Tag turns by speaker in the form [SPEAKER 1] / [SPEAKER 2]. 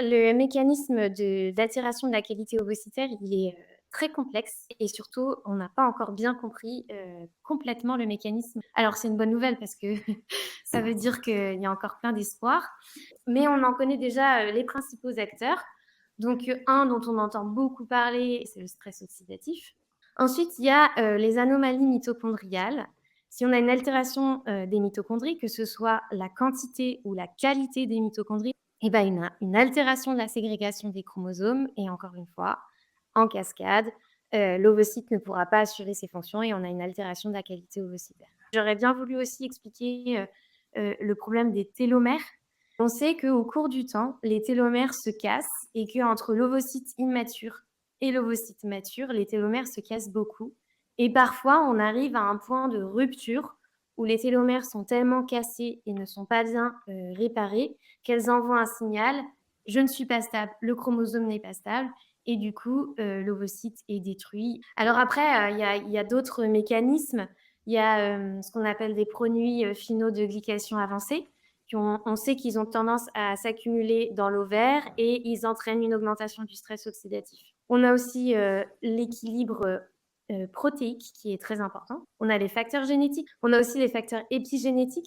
[SPEAKER 1] Le mécanisme d'altération de la qualité ovocytaire, il est, très complexe et surtout, on n'a pas encore bien compris, complètement le mécanisme. Alors c'est une bonne nouvelle parce que ça veut dire qu'il y a encore plein d'espoir, mais on en connaît déjà, les principaux acteurs. Donc, un dont on entend beaucoup parler, c'est le stress oxydatif. Ensuite, il y a, les anomalies mitochondriales. Si on a une altération, des mitochondries, que ce soit la quantité ou la qualité des mitochondries, et ben, une altération de la ségrégation des chromosomes et encore une fois, en cascade, l'ovocyte ne pourra pas assurer ses fonctions et on a une altération de la qualité ovocytaire. J'aurais bien voulu aussi expliquer, le problème des télomères. On sait qu'au cours du temps, les télomères se cassent et qu'entre l'ovocyte immature et l'ovocyte mature, les télomères se cassent beaucoup et parfois on arrive à un point de rupture où les télomères sont tellement cassés et ne sont pas bien, réparés qu'elles envoient un signal: «Je ne suis pas stable, le chromosome n'est pas stable» et du coup, l'ovocyte est détruit. Alors après, il y a d'autres mécanismes. Il y a, ce qu'on appelle des produits, finaux de glycation avancée on sait qu'ils ont tendance à s'accumuler dans l'ovaire et ils entraînent une augmentation du stress oxydatif. On a aussi l'équilibre protéique qui est très important. On a les facteurs génétiques. On a aussi les facteurs épigénétiques.